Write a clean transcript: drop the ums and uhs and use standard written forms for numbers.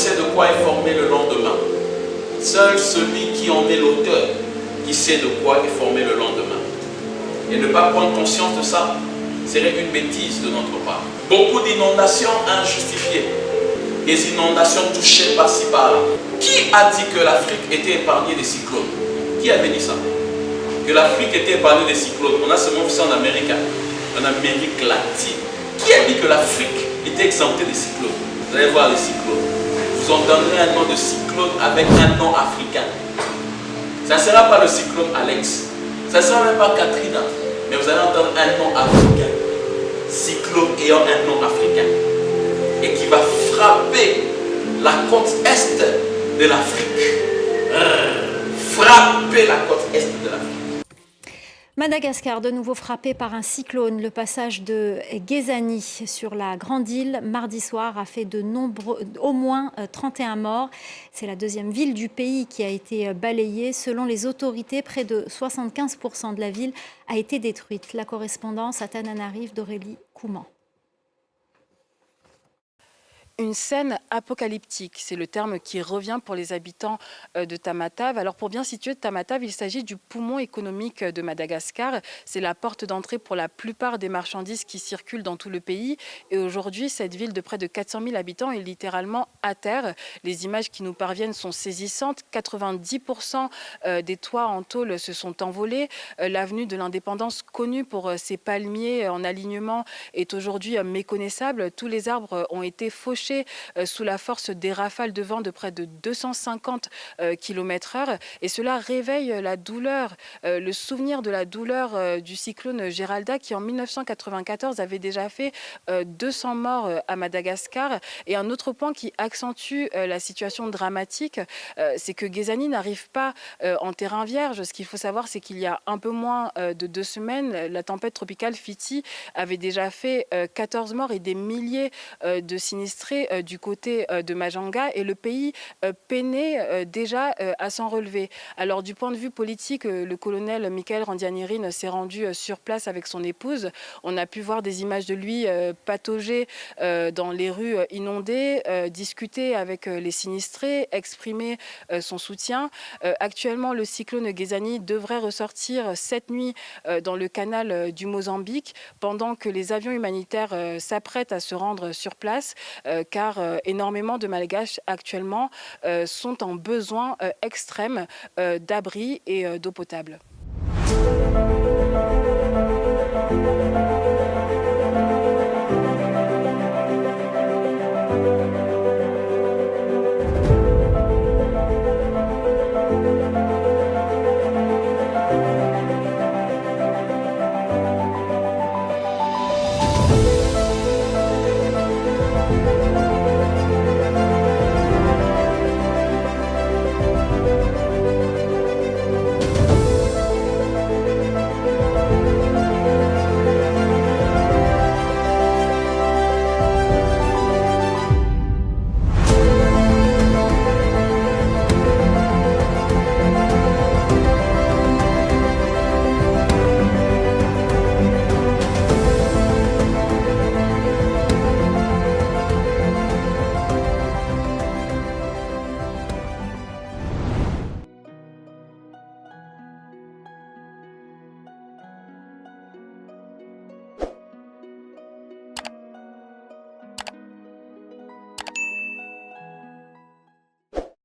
sait de quoi est formé le lendemain. Seul celui qui en est l'auteur, qui sait de quoi est formé le lendemain. Et ne pas prendre conscience de ça serait une bêtise de notre part. Beaucoup d'inondations injustifiées, des inondations touchées par-ci par-là. Qui a dit que l'Afrique était épargnée des cyclones? Qui avait dit ça? Que l'Afrique était épargnée des cyclones. On a seulement vu ça en Amérique latine. Qui a dit que l'Afrique était exemptée des cyclones? Vous allez voir les cyclones. Vous en donnerez un nom de cyclone avec un nom africain. Ça ne sera pas le cyclone Alex. Ça ne sera même pas Katrina. Mais vous allez entendre un nom africain. Cyclone ayant un nom africain. Et qui va frapper la côte est de l'Afrique. Frapper la côte est de l'Afrique. Madagascar, de nouveau frappé par un cyclone. Le passage de Guézani sur la Grande Île mardi soir a fait au moins 31 morts. C'est la deuxième ville du pays qui a été balayée. Selon les autorités, près de 75% de la ville a été détruite. La correspondance à Tananarive d'Aurélie Couman. Une scène apocalyptique, c'est le terme qui revient pour les habitants de Tamatave. Alors pour bien situer Tamatave, il s'agit du poumon économique de Madagascar. C'est la porte d'entrée pour la plupart des marchandises qui circulent dans tout le pays. Et aujourd'hui, cette ville de près de 400 000 habitants est littéralement à terre. Les images qui nous parviennent sont saisissantes. 90% des toits en tôle se sont envolés. L'avenue de l'Indépendance, connue pour ses palmiers en alignement, est aujourd'hui méconnaissable. Tous les arbres ont été fauchés sous la force des rafales de vent de près de 250 km/h. Et cela réveille la douleur, le souvenir de la douleur du cyclone Géralda qui en 1994 avait déjà fait 200 morts à Madagascar. Et un autre point qui accentue la situation dramatique, c'est que Guézani n'arrive pas en terrain vierge. Ce qu'il faut savoir, c'est qu'il y a un peu moins de 2 semaines, la tempête tropicale Fiti avait déjà fait 14 morts et des milliers de sinistrés du côté de Majanga, et le pays peinait déjà à s'en relever. Alors du point de vue politique, le colonel Michael Randrianirine s'est rendu sur place avec son épouse. On a pu voir des images de lui patauger dans les rues inondées, discuter avec les sinistrés, exprimer son soutien. Actuellement, le cyclone Guézani devrait ressortir cette nuit dans le canal du Mozambique, pendant que les avions humanitaires s'apprêtent à se rendre sur place, car énormément de Malgaches actuellement sont en besoin extrême d'abri et d'eau potable.